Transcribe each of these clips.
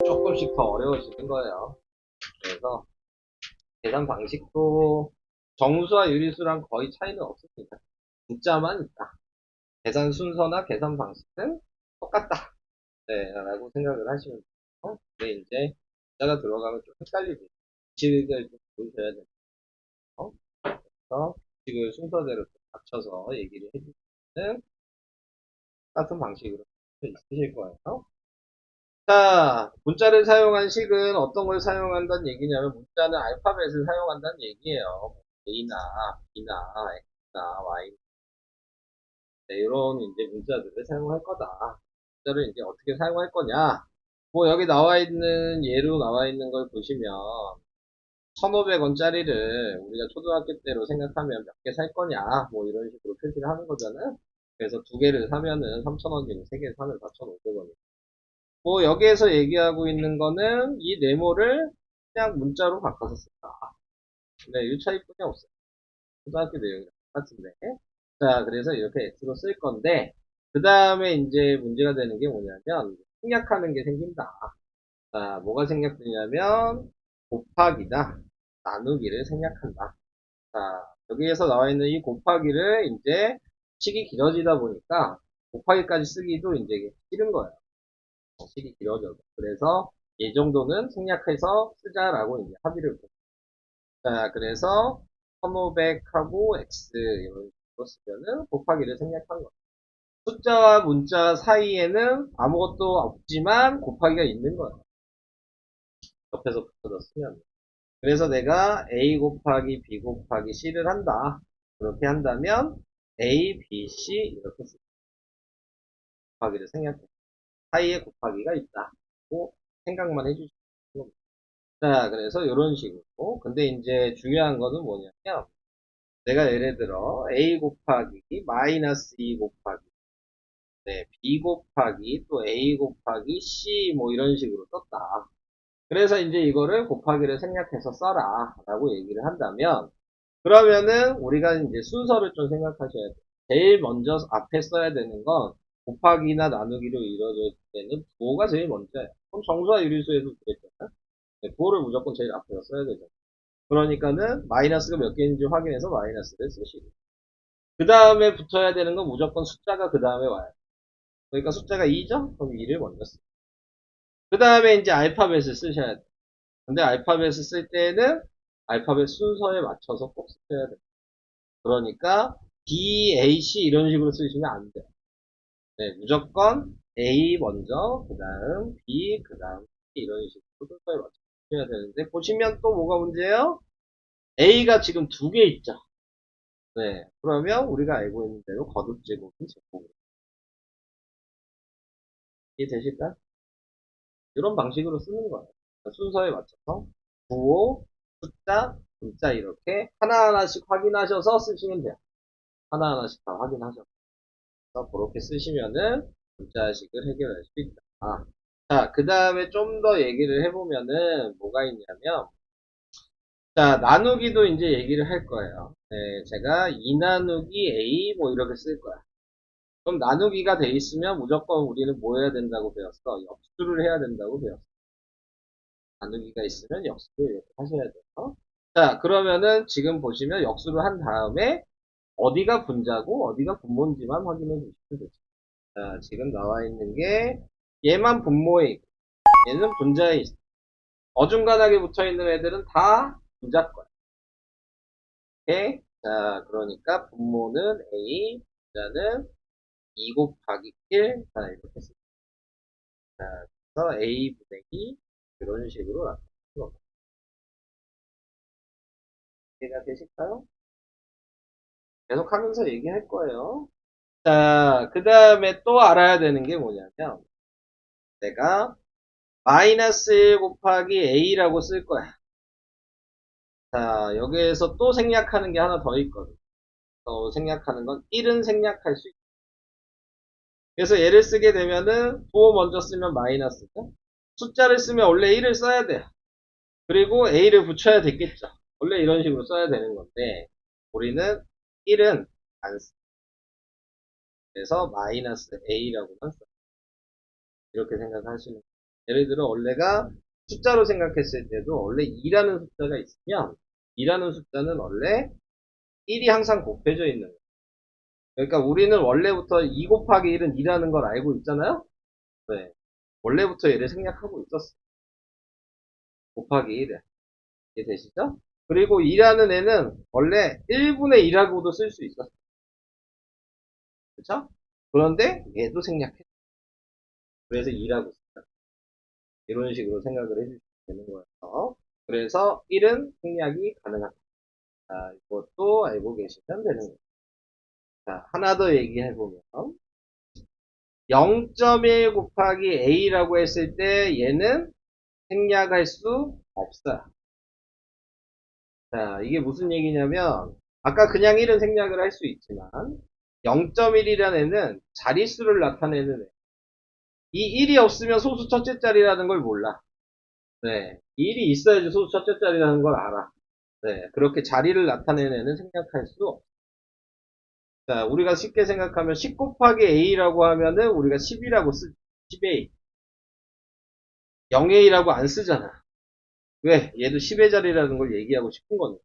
조금씩 더 어려워지는 거예요. 그래서 계산 방식도 정수와 유리수랑 거의 차이는 없습니다. 숫자만 있다. 계산 순서나 계산 방식은 똑같다. 네, 라고 생각을 하시면 돼요. 근데 이제 숫자가 들어가면 좀 헷갈리죠. 규칙을 좀 보셔야 돼요. 그래서 규칙을 순서대로 좀 맞춰서 얘기를 해주시면 똑같은 방식으로 있으실 거예요. 자, 문자를 사용한 식은 어떤 걸 사용한다는 얘기냐면 문자는 알파벳을 사용한다는 얘기예요. A나 B나 X나 Y 네, 이런 이제 문자들을 사용할 거다. 문자를 이제 어떻게 사용할 거냐? 뭐 여기 나와 있는 예로 나와 있는 걸 보시면 1,500원짜리를 우리가 초등학교 때로 생각하면 몇 개 살 거냐? 뭐 이런 식으로 표시를 하는 거잖아요. 그래서 두 개를 사면은 3,000원이고 세 개를 사면 4,500원. 뭐 여기에서 얘기하고 있는 거는 이 네모를 그냥 문자로 바꿔서 쓴다. 네, 이 차이뿐이 없어요. 초등학교 내용이랑 똑같은데. 자, 그래서 이렇게 X로 쓸 건데, 그 다음에 이제 문제가 되는 게 뭐냐면, 생략하는 게 생긴다. 자, 뭐가 생략되냐면, 곱하기나 나누기를 생략한다. 자, 여기에서 나와 있는 이 곱하기를 이제 식이 길어지다 보니까, 곱하기까지 쓰기도 이제 싫은 거예요. 식이 길어져서. 그래서 이 정도는 생략해서 쓰자라고 이제 합의를 보. 자, 그래서 1500하고 x 이런 식으로 쓰면은 곱하기를 생략한 거예요. 숫자와 문자 사이에는 아무것도 없지만 곱하기가 있는 거예요. 옆에서 붙여서 쓰면. 그래서 내가 a 곱하기 b 곱하기 c를 한다. 그렇게 한다면 a, b, c 이렇게 쓰 곱하기를 생략해. 사이에 곱하기가 있다. 고 생각만 해주시면 됩니다. 자, 그래서 이런 식으로. 근데 이제 중요한 거는 뭐냐면, 내가 예를 들어, a 곱하기, 마이너스 2 곱하기, 네, b 곱하기, 또 a 곱하기, c, 뭐 이런 식으로 썼다. 그래서 이제 이거를 곱하기를 생략해서 써라. 라고 얘기를 한다면, 그러면은 우리가 이제 순서를 좀 생각하셔야 돼요. 제일 먼저 앞에 써야 되는 건 곱하기나 나누기로 이루어질 때는 부호가 제일 먼저예요. 그럼 정수와 유리수에도 그랬잖아요. 네, 부호를 무조건 제일 앞에서 써야 되죠. 그러니까는 마이너스가 몇 개인지 확인해서 마이너스를 쓰시고 그 다음에 붙어야 되는 건 무조건 숫자가 그 다음에 와요. 그러니까 숫자가 2죠? 그럼 2를 먼저 쓰고 그 다음에 이제 알파벳을 쓰셔야 돼요. 근데 알파벳을 쓸 때는 알파벳 순서에 맞춰서 꼭 쓰셔야 돼요. 그러니까 B, A, C 이런 식으로 쓰시면 안 돼요. 네, 무조건 A 먼저, 그 다음 B, 그 다음 C 이런 식으로 순서에 맞춰서 쓰셔야 되는데 보시면 또 뭐가 문제예요? A가 지금 두 개 있죠. 네. 그러면 우리가 알고 있는 대로 거듭제곱은 제곱으로. 이해되실까요? 이런 방식으로 쓰는 거예요. 그러니까 순서에 맞춰서 부호, 숫자, 문자 이렇게 하나하나씩 확인하셔서 쓰시면 돼요. 하나하나씩 다 확인하셔서 그렇게 쓰시면은 문자식을 해결할 수 있다. 자, 그 다음에 좀 더 얘기를 해보면은 뭐가 있냐면 자, 나누기도 이제 얘기를 할 거예요. 네, 제가 2 나누기 A 뭐 이렇게 쓸 거야. 그럼 나누기가 돼 있으면 무조건 우리는 뭐 해야 된다고 배웠어? 역수를 해야 된다고 배웠어. 나누기가 있으면 역수를 이렇게 하셔야 돼요. 자, 그러면은 지금 보시면 역수를 한 다음에 어디가 분자고 어디가 분모인지만 확인해 주시면 되죠. 자, 지금 나와 있는 게 얘만 분모에 있고 얘는 분자에 있어. 어중간하게 붙어 있는 애들은 다 분자 거야. 오케이? 자, 그러니까 분모는 A, 분자는 2 곱하기 1. 자, 이렇게 씁니다. 자, 그래서 A분의 2 이런 식으로 나타나는 겁니다. 이해가 되실까요? 계속 하면서 얘기할 거예요. 자, 그 다음에 또 알아야 되는 게 뭐냐면 내가 마이너스 1 곱하기 A라고 쓸 거야. 자, 여기에서 또 생략하는 게 하나 더 있거든. 또 생략하는 건 1은 생략할 수 있어. 그래서 얘를 쓰게 되면은 부호 먼저 쓰면 마이너스죠. 숫자를 쓰면 원래 1을 써야 돼요. 그리고 A를 붙여야 되겠죠. 원래 이런 식으로 써야 되는 건데 우리는 1은 안 써. 그래서 마이너스 A라고만 써. 이렇게 생각하시면 예를 들어 원래가 숫자로 생각했을 때도 원래 2라는 숫자가 있으면 2라는 숫자는 원래 1이 항상 곱해져 있는 거예요. 그러니까 우리는 원래부터 2 곱하기 1은 2라는 걸 알고 있잖아요? 네. 원래부터 얘를 생략하고 있었어요. 곱하기 1을. 이해되시죠? 그리고 2라는 애는 원래 1분의 2라고도 쓸 수 있었어요. 그쵸? 그런데 얘도 생략해. 그래서 2라고 쓴다. 이런 식으로 생각을 해주시면 되는 거예요. 그래서 1은 생략이 가능하다. 자, 이것도 알고 계시면 되는 거예요. 자, 하나 더 얘기해보면 0.1 곱하기 a라고 했을 때 얘는 생략할 수 없어요. 자, 이게 무슨 얘기냐면 아까 그냥 1은 생략을 할 수 있지만 0.1이라는 애는 자릿수를 나타내는 애. 이 1이 없으면 소수 첫째 자리라는 걸 몰라. 네. 이 1이 있어야지 소수 첫째 자리라는 걸 알아. 네. 그렇게 자리를 나타내는 애는 생략할 수 없어. 자, 우리가 쉽게 생각하면 10 곱하기 a라고 하면은 우리가 10이라고 쓰지. 10a. 0a라고 안 쓰잖아. 왜? 얘도 10의 자리라는 걸 얘기하고 싶은 거니까.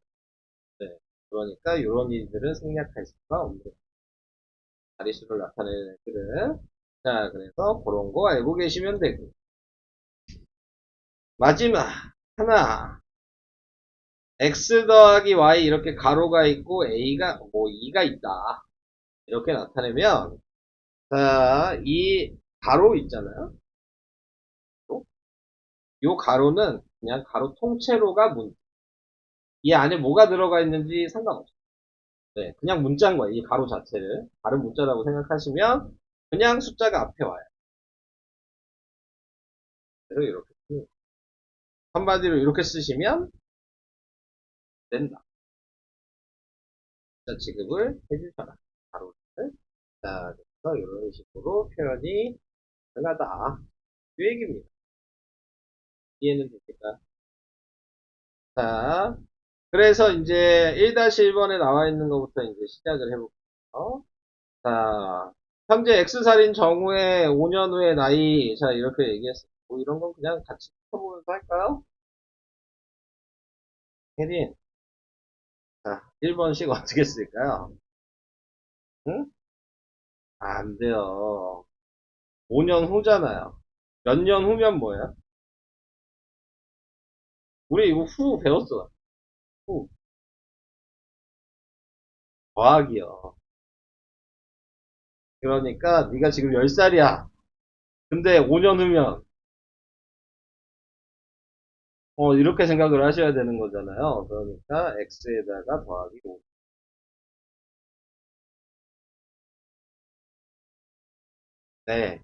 네. 그러니까 이런 일들은 생략할 수가 없는 거예요. 자릿수를 나타내는 애들은. 자, 그래서 그런 거 알고 계시면 되고. 마지막 하나. x 더하기 y 이렇게 가로가 있고 a가 뭐 2가 있다. 이렇게 나타내면 자, 이 가로 있잖아요. 요 가로는 그냥 가로 통째로가 이 안에 뭐가 들어가 있는지 상관없어요. 네, 그냥 문자인 거예요. 이 가로 자체를. 다른 문자라고 생각하시면 그냥 숫자가 앞에 와요. 그래서 이렇게 한마디로 이렇게 쓰시면 된다. 숫자 취급을 해주셔라. 가로를. 자, 그래서 이런 식으로 표현이 가능하다. 이 얘기입니다. 이해는 됩니까? 자, 그래서 이제 1-1번에 나와 있는 것부터 이제 시작을 해볼게요. 자, 현재 X살인 정우의 5년 후의 나이, 자, 이렇게 얘기했어요. 뭐 이런 건 그냥 같이 쳐보면서 할까요? 혜린, 자, 1번씩 어떻게 쓸까요? 응? 안 돼요. 5년 후잖아요. 몇 년 후면 뭐예요? 우리 이거 후 배웠어. 후. 과학이요. 그러니까 네가 지금 10살이야. 근데 5년 후면 이렇게 생각을 하셔야 되는 거잖아요. 그러니까 x에다가 더하기 5. 네.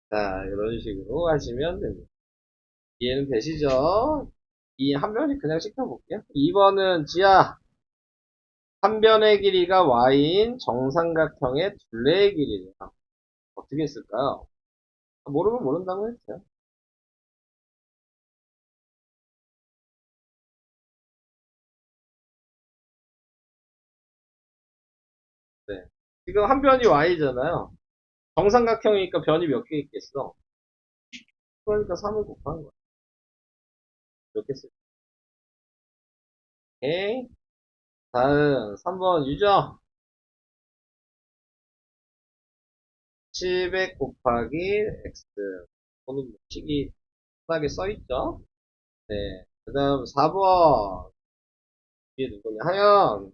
자, 이런 식으로 하시면 됩니다. 이해는 되시죠? 이 한 변씩 그냥 시켜볼게요. 2번은 지하. 한 변의 길이가 y인 정삼각형의 둘레의 길이래요. 어떻게 쓸까요? 모르면 모른다고 했어요. 네. 지금 한 변이 y잖아요. 정삼각형이니까 변이 몇 개 있겠어? 그러니까 3을 곱한 거야. 이렇게 쓸게요. 오케이. 다음 3번 유저. 700 곱하기 x. 오늘 뭐 식이 편하게 써있죠? 네. 그 다음 4번. 이게 누구냐? 하영.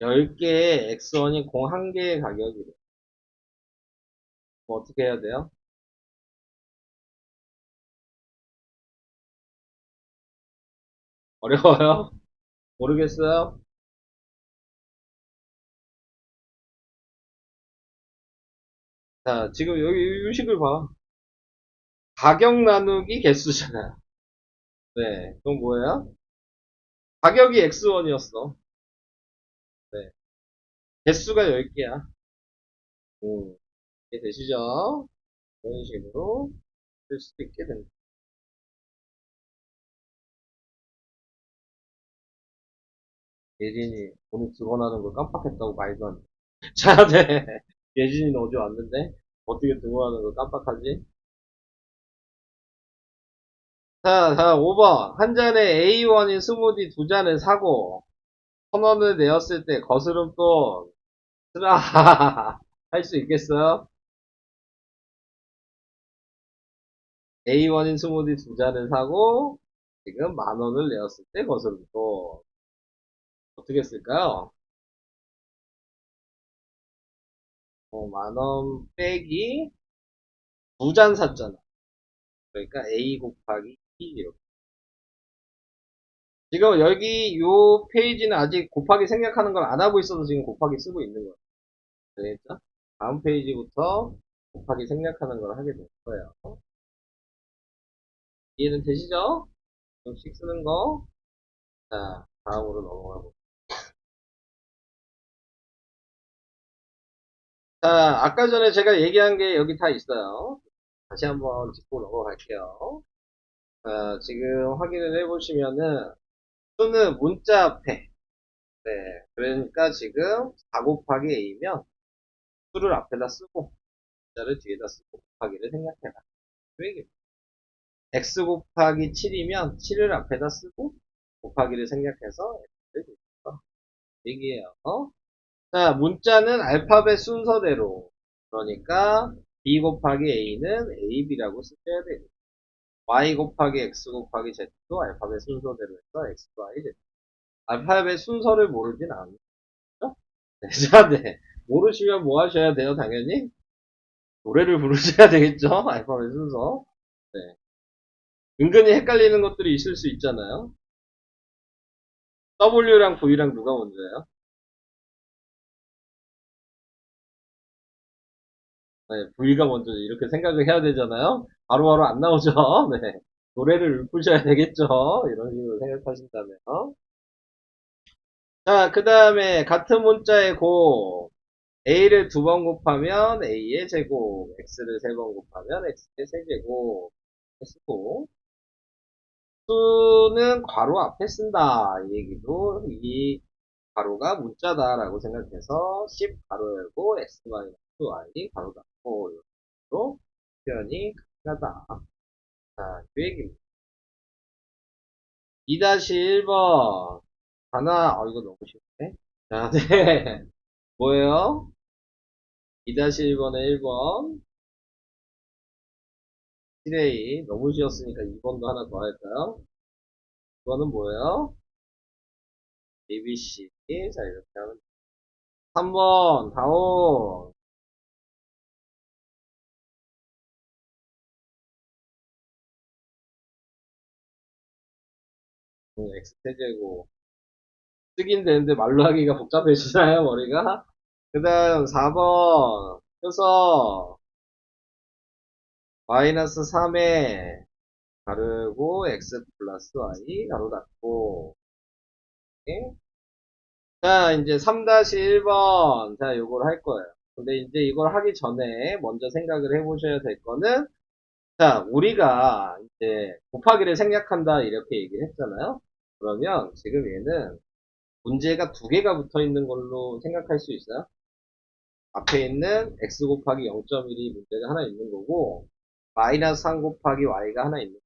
10개의 X1이 공 1개의 가격이래. 뭐 어떻게 해야 돼요? 어려워요? 모르겠어요? 자, 지금 여기 유식을 봐. 가격 나누기 개수잖아요. 네. 그럼 뭐예요? 가격이 X1이었어. 네. 개수가 10개야. 이해 되시죠? 이런 식으로 쓸 수도 있게 됩니다. 예진이 오늘 등원하는 거 깜빡했다고 말도 안 돼. 자, 네. 예진이는 어제 왔는데 어떻게 등원하는 거 깜빡하지? 자, 5번. 한 잔에 A1인 스무디 두 잔을 사고 천 원을 내었을 때 거스름 돈 쓰라 할 수 있겠어요? A1인 스무디 두 잔을 사고 지금 만 원을 내었을 때 거스름 돈 어떻게 쓸까요? 만 원 빼기 두 잔 샀잖아. 그러니까 A 곱하기 2 이렇게. 지금 여기 요 페이지는 아직 곱하기 생략하는 걸 안 하고 있어서 지금 곱하기 쓰고 있는 거예요. 알겠죠? 다음 페이지부터 곱하기 생략하는 걸 하게 될 거예요. 이해는 되시죠? 좀씩 쓰는 거. 자, 다음으로 넘어가 볼게요. 자, 아까 전에 제가 얘기한 게 여기 다 있어요. 다시 한번 짚고 넘어갈게요. 자, 지금 확인을 해보시면은 수는 문자 앞에. 네, 그러니까 지금 4 곱하기 A면 수를 앞에다 쓰고 문자를 뒤에다 쓰고 곱하기를 생략해라. 그 얘기입니다. x 곱하기 7이면 7을 앞에다 쓰고 곱하기를 생략해서 x를 뒤에다 써. 얘기해요. 자, 문자는 알파벳 순서대로. 그러니까 b 곱하기 a는 ab라고 쓰셔야 되고 y 곱하기 x 곱하기 z도 알파벳 순서대로 해서 x, y, z. 알파벳 순서를 모르진 않죠? 네, 자, 네. 모르시면 뭐 하셔야 돼요, 당연히? 노래를 부르셔야 되겠죠? 알파벳 순서. 네. 은근히 헷갈리는 것들이 있을 수 있잖아요. W랑 V랑 누가 먼저예요? 네, V가 먼저 이렇게 생각을 해야 되잖아요. 바로바로 안 나오죠. 네. 노래를 읊으셔야 되겠죠. 이런 식으로 생각하신다면. 자, 그 다음에 같은 문자의 곱. A를 두 번 곱하면 A의 제곱, X를 세 번 곱하면 X의 세제곱. 쓰고, 수는 괄호 앞에 쓴다. 이 얘기도 이 가로가 문자다라고 생각해서 10 가로 열고 x 마이너스 y 가로 닫고 이런 식으로 표현이 가능하다. 자, 그 얘기입니다. 2-1번 하나 이거 너무 쉽네. 자, 네. 뭐예요? 2-1번에 1번 1A 너무 쉬웠으니까 2번도 하나 더 할까요? 이거는 뭐예요? ABC 자 이렇게 하면 3번 다운 X세제곱 쓰긴 되는데 말로 하기가 복잡해지나요, 머리가? 그 다음 4번 펴서 마이너스 3에 가르고 x 플러스 y 가로 닫고 예? 자 이제 3-1번 자 요걸 할 거예요. 근데 이제 이걸 하기 전에 먼저 생각을 해보셔야 될 거는 자 우리가 이제 곱하기를 생략한다 이렇게 얘기를 했잖아요. 그러면 지금 얘는 문제가 두 개가 붙어 있는 걸로 생각할 수 있어요. 앞에 있는 x 곱하기 0.1이 문제가 하나 있는 거고 마이너스 3 곱하기 y가 하나 있는 거예요.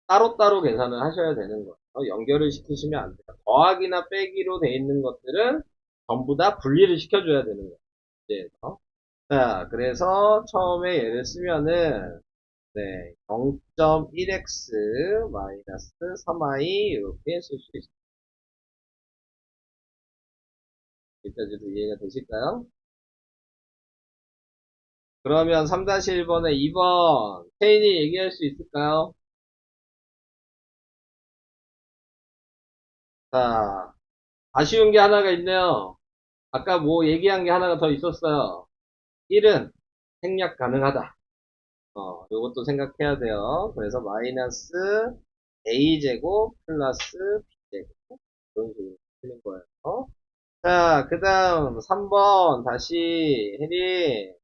따로따로 계산을 하셔야 되는 거예요. 연결을 시키시면 안 돼요. 더하기나 빼기로 돼 있는 것들은 전부 다 분리를 시켜줘야 되는 거예요. 문제에서. 자, 그래서 처음에 얘를 쓰면은 네, 0.1x 마이너스 3y 이렇게 쓸 수 있습니다. 여기까지도 이해가 되실까요? 그러면 3-1번에 2번 체인이 얘기할 수 있을까요? 자, 아쉬운 게 하나가 있네요. 아까 뭐 얘기한 게 하나가 더 있었어요. 1은 생략 가능하다. 요것도 생각해야 돼요. 그래서 마이너스 a제곱 플러스 b제곱 이런 식으로 쓰는 거예요. 자, 그 다음 3번 다시 해리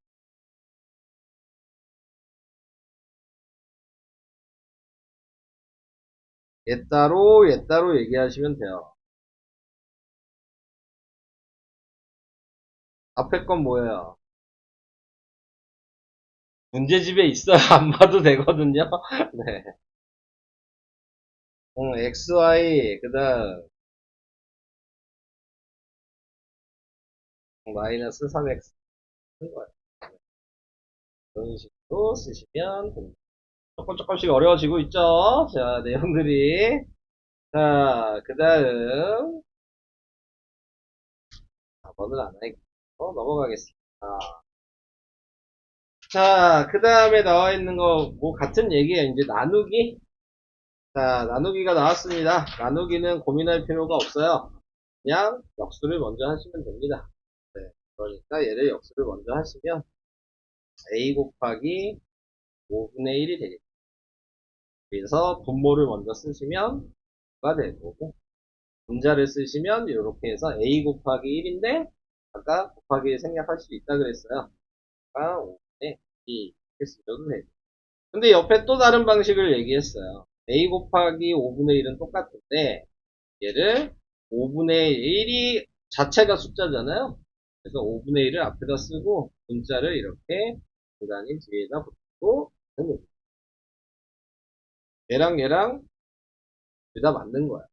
얘 따로 얘 따로 얘기하시면 돼요. 앞에 건 뭐예요? 문제집에 있어요. 안 봐도 되거든요. 네. XY, 그 다음, 마이너스 3X. 는 거예요. 이런 식으로 쓰시면 됩니다. 조금씩 어려워지고 있죠? 자, 내용들이. 자, 그 다음, 4번을 안 할게요. 넘어가겠습니다. 자, 그 다음에 나와 있는 거, 뭐, 같은 얘기예요. 이제 나누기? 자, 나누기가 나왔습니다. 나누기는 고민할 필요가 없어요. 그냥 역수를 먼저 하시면 됩니다. 네, 그러니까 얘를 역수를 먼저 하시면 a 곱하기 5분의 1이 되겠죠. 그래서 분모를 먼저 쓰시면 9가 되고 분자를 쓰시면 이렇게 해서 a 곱하기 1인데 아까 곱하기 1 생략할 수 있다 그랬어요. 그러니까 5분의 2 이렇게 쓰셔도 되고 근데 옆에 또 다른 방식을 얘기했어요. a 곱하기 5분의 1은 똑같은데 얘를 5분의 1이 자체가 숫자잖아요. 그래서 5분의 1을 앞에다 쓰고 분자를 이렇게 고단위 뒤에다 붙이고 얘랑 둘 다 맞는 거야.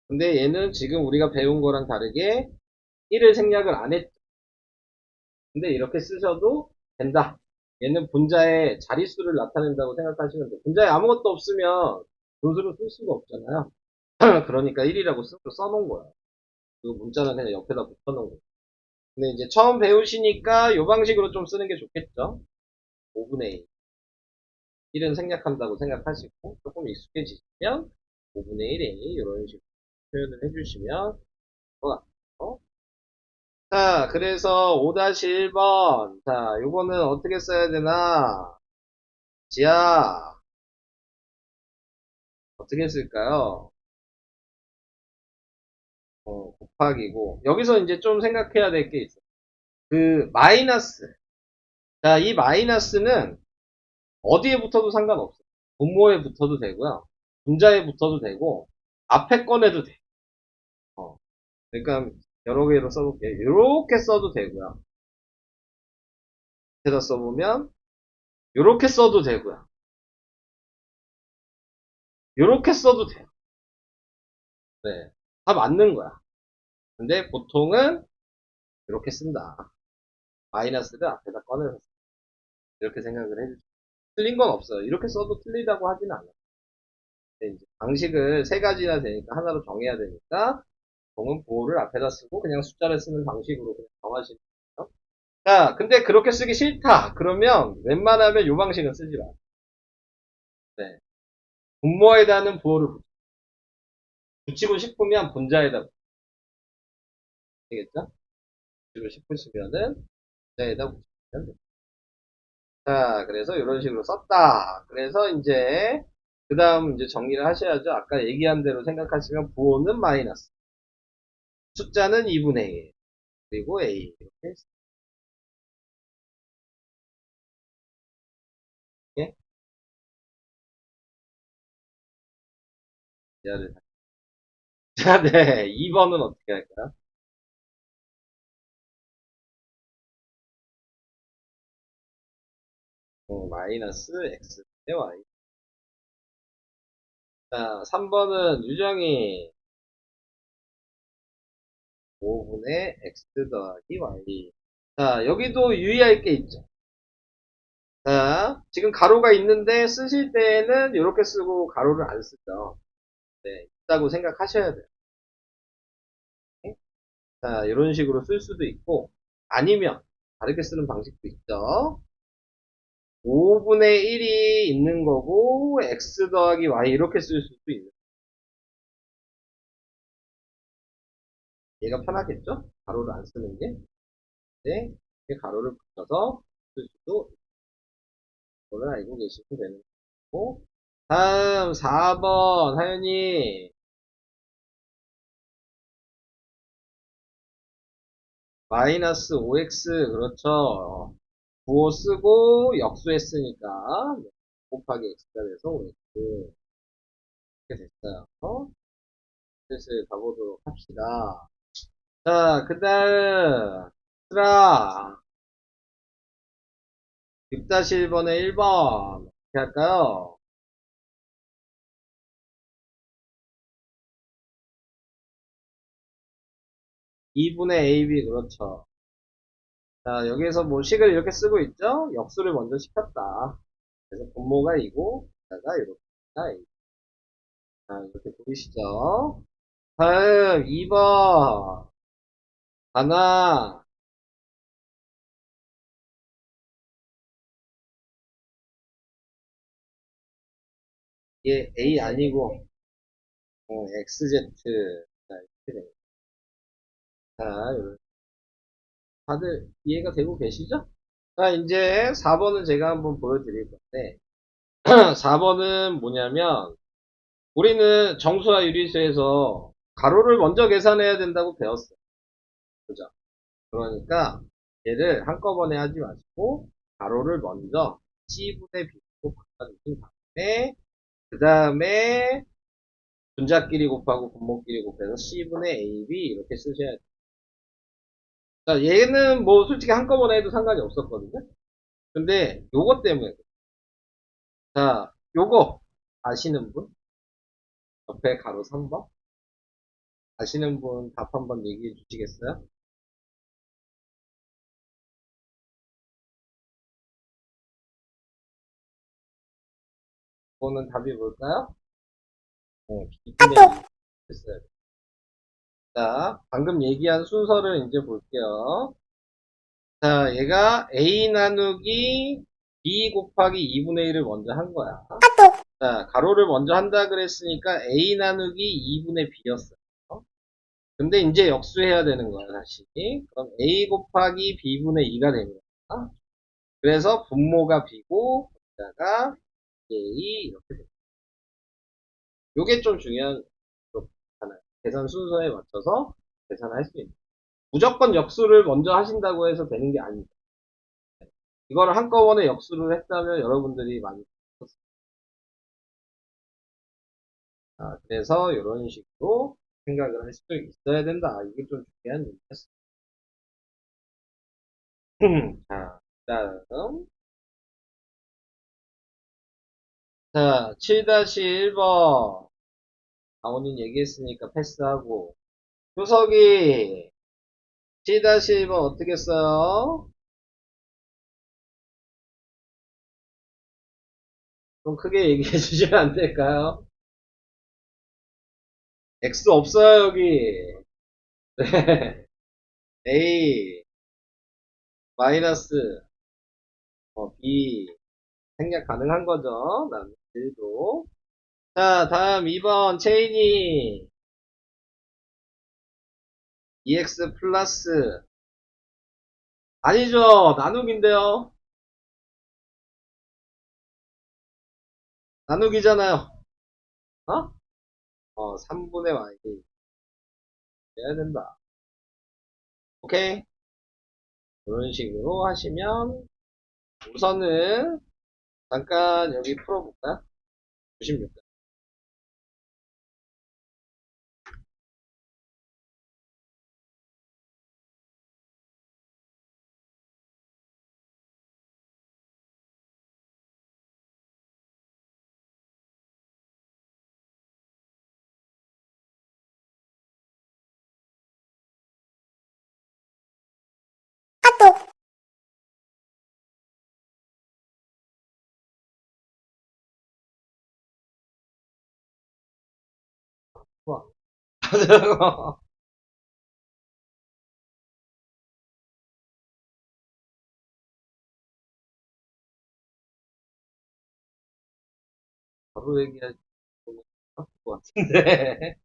근데 얘는 지금 우리가 배운 거랑 다르게 1을 생략을 안 했죠. 근데 이렇게 쓰셔도 된다. 얘는 분자의 자릿수를 나타낸다고 생각하시면 돼요. 분자에 아무것도 없으면 분수를 쓸 수가 없잖아요. 그러니까 1이라고 써놓은 거야. 그리고 문자는 그냥 옆에다 붙여놓은 거야. 근데 이제 처음 배우시니까 이 방식으로 좀 쓰는 게 좋겠죠. 5분의 1. 1은 생략한다고 생각하시고 조금 익숙해지시면 5분의 1이 이런 식으로 표현을 해주시면 것 같아요. 자, 그래서 5-1번. 자, 요거는 어떻게 써야 되나? 지하, 어떻게 쓸까요? 곱하기고. 여기서 이제 좀 생각해야 될 게 있어요. 그, 마이너스. 자, 이 마이너스는 어디에 붙어도 상관없어요. 분모에 붙어도 되고요. 분자에 붙어도 되고, 앞에 꺼내도 돼. 어, 그러니까, 여러 개로 써볼게요. 이렇게 써도 되고요. 밑에다 써보면, 이렇게 써도 되고요. 이렇게 써도 돼요. 네. 다 맞는 거야. 근데 보통은 이렇게 쓴다. 마이너스를 앞에다 꺼내서 쓴다. 이렇게 생각을 해주죠. 틀린 건 없어요. 이렇게 써도 틀리다고 하진 않아요. 근데 이제 방식을 세 가지나 되니까 하나로 정해야 되니까 보통은 보호를 앞에다 쓰고 그냥 숫자를 쓰는 방식으로 그냥 정하시는 거예요. 자, 근데 그렇게 쓰기 싫다. 그러면 웬만하면 이 방식은 쓰지 마. 네. 분모에다는 부호를 붙이고 싶으면 분자에다 붙이겠죠? 붙이고 싶으시면은 분자에다 붙이면 돼요. 자, 그래서 이런 식으로 썼다. 그래서 이제, 그 다음 이제 정리를 하셔야죠. 아까 얘기한 대로 생각하시면 부호는 마이너스. 숫자는 2분의 1. 그리고 A. 이렇게. 이렇게. 이하를 자, 네. 2번은 어떻게 할까요? 마이너스 X 대 Y. 자, 3번은 유정이 5분의 X 더하기 Y. 자, 여기도 유의할 게 있죠. 자, 지금 가로가 있는데 쓰실 때는 이렇게 쓰고 가로를 안 쓰죠. 네, 있다고 생각하셔야 돼요. 자, 이런 식으로 쓸 수도 있고, 아니면, 다르게 쓰는 방식도 있죠. 5분의 1이 있는 거고, x 더하기 y 이렇게 쓸 수도 있는. 얘가 편하겠죠? 가로를 안 쓰는 게. 네, 이렇게 가로를 붙여서 쓸 수도 있는 걸 알고 계시면 되는 거고. 다음, 4번, 하연이, 마이너스 5x, 그렇죠. 부호 쓰고, 역수했으니까, 곱하기 x가 돼서 5x. 이렇게 됐어요. 슬슬 가보도록 합시다. 자, 그 다음, 얘들아, 6-1번에 1번. 어떻게 할까요? 2분의 AB, 그렇죠. 자, 여기에서 뭐 식을 이렇게 쓰고 있죠? 역수를 먼저 시켰다. 그래서 분모가 2고, 여기다가 이렇게 A. 자, 이렇게 보이시죠? 다음, 2번. 하나, 얘 A 아니고, XZ. 자, 이렇게 됩니다. 자, 다들 이해가 되고 계시죠? 자, 이제 4번은 제가 한번 보여드릴 건데, 4번은 뭐냐면, 우리는 정수와 유리수에서 가로를 먼저 계산해야 된다고 배웠어요. 그죠? 그러니까, 얘를 한꺼번에 하지 마시고, 가로를 먼저 C분의 B로 바꿔주신 다음에, 그 다음에, 분자끼리 곱하고 분모끼리 곱해서 C분의 AB 이렇게 쓰셔야 돼요. 자, 얘는 뭐 솔직히 한꺼번에 해도 상관이 없었거든요. 근데 요거 때문에. 자, 요거 아시는 분? 옆에 가로 3번? 아시는 분 답 한번 얘기해 주시겠어요? 그거는 답이 뭘까요? B분의 2 됐어요. 자, 방금 얘기한 순서를 이제 볼게요. 자, 얘가 A 나누기 B 곱하기 2분의 1을 먼저 한 거야. 자, 가로를 먼저 한다 그랬으니까 A 나누기 2분의 B였어요. 근데 이제 역수해야 되는 거야, 다시. 그럼 A 곱하기 B분의 2가 되는 거야. 그래서 분모가 B고, 거기다가 A 이렇게 됩니다. 요게 좀 중요한 거잖아요. 계산 순서에 맞춰서 계산할 수 있는. 무조건 역수를 먼저 하신다고 해서 되는 게 아니다. 이거를 한꺼번에 역수를 했다면 여러분들이 많이 그래서 이런 식으로 생각을 할 수 있어야 된다. 이게 좀 중요한 얘기였어. 자, 다음. 자, 7-1번. 아오님 얘기했으니까 패스하고. 효석이 7-1번 어떻게 써요? 좀 크게 얘기해 주시면 안 될까요? X 없어요, 여기. 네. A, 마이너스, B. 생략 가능한 거죠. 남들도. 자, 다음 2번, 체인이. EX 플러스. 아니죠. 나누기인데요. 나누기잖아요. 어? 3분의 Y. 해야 된다. 오케이? 이런 식으로 하시면, 우선은, 잠깐 여기 풀어볼까요? 96. 좋아. 바로 얘기할 것 같은데.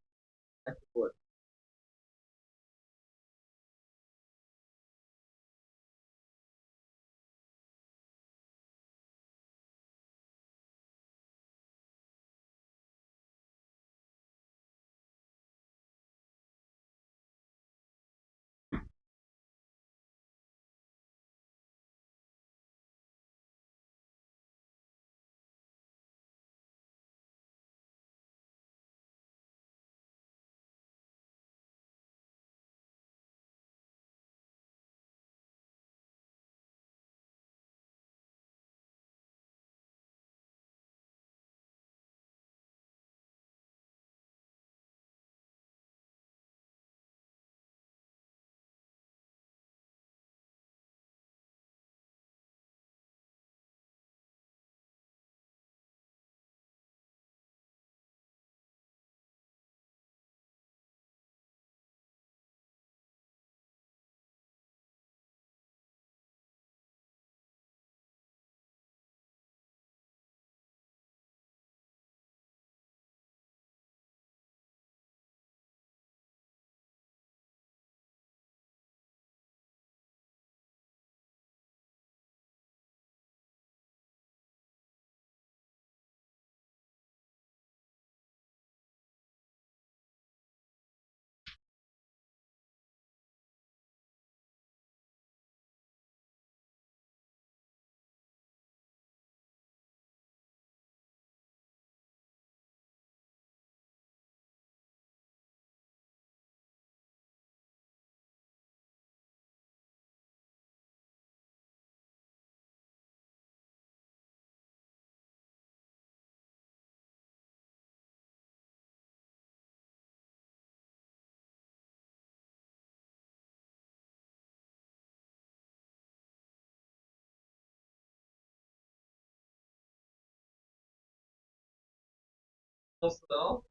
떴어요?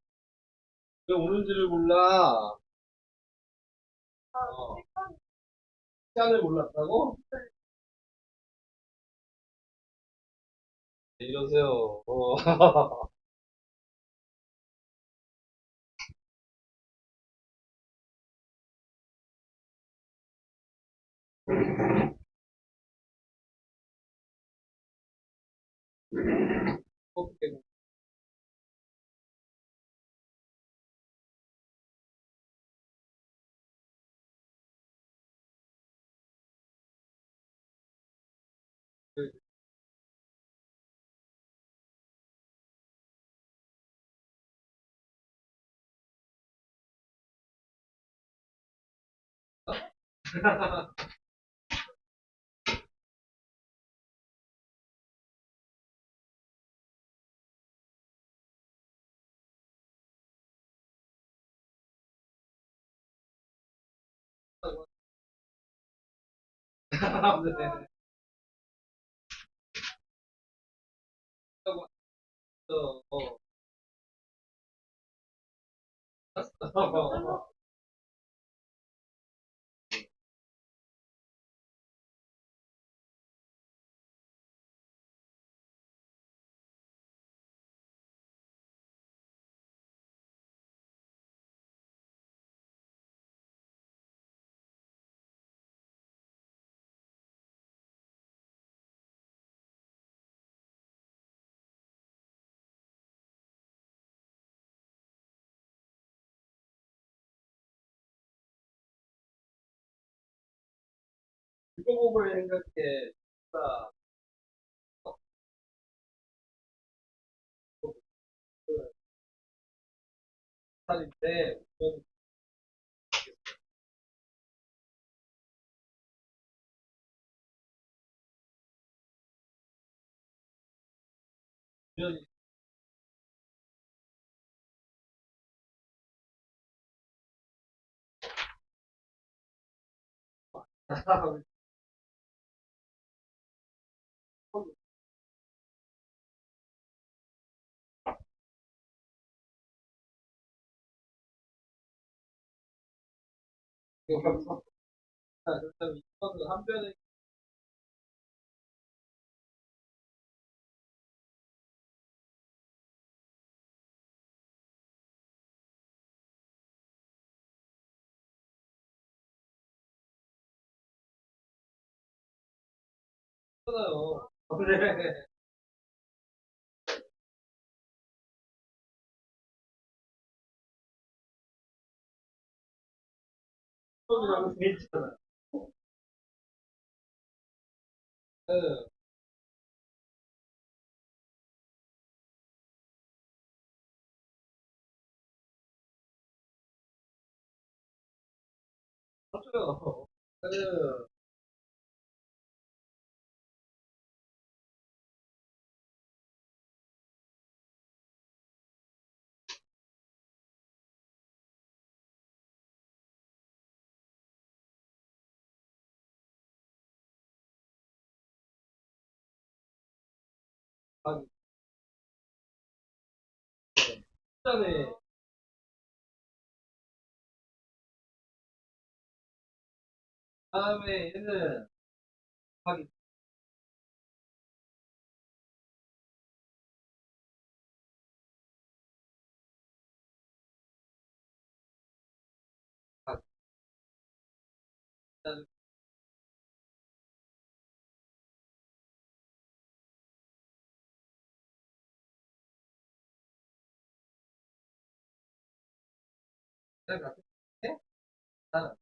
왜 오는지를 몰라? 어, 시간을 몰랐다고? 네, 이러세요. 어떻게, 네. 어, 어. 이거를 생각해. 진짜, 그, 살인데, 우연히, 이거서, 그렇다면 이거는 한 변에, 있잖아요. 그래. 처음이라고 돼 있잖아. 응, 맞아요. 응, 아니, 전에, 다음에 얘는, 하기, 하기, 생각해? 나는,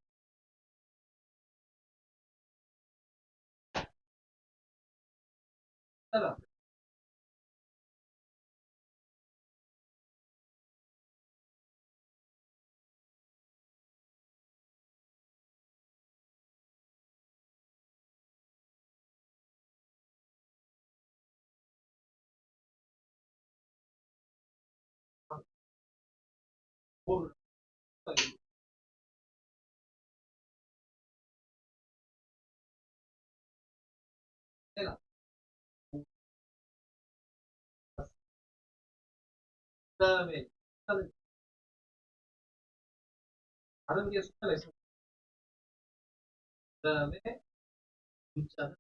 나는, 뭘, 내가, 다음에 다른 게 숫자가 있으면 그 다음에 문자는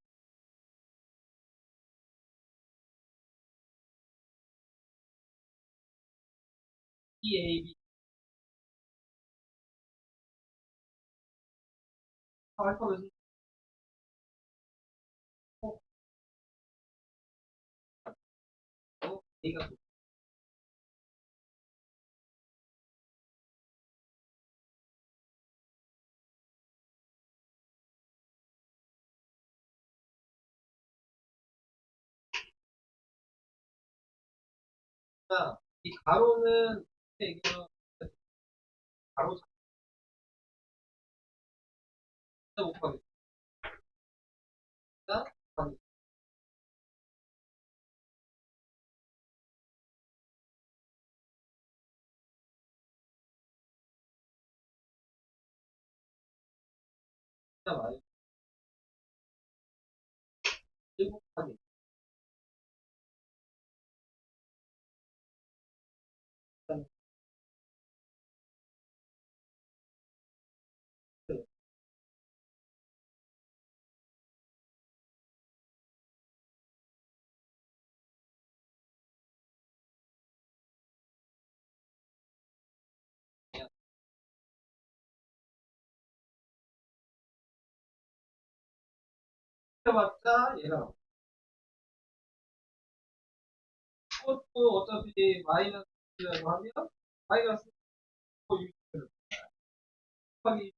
EAB 할 거면 A가 좋다. 이 가로는 얘기하면 가로 자체가 못 가겠다. 진짜 많이 일곱하기 해봤자 얘가 그것도 어차피 마이너스라고 하면 마이너스 6 곱하기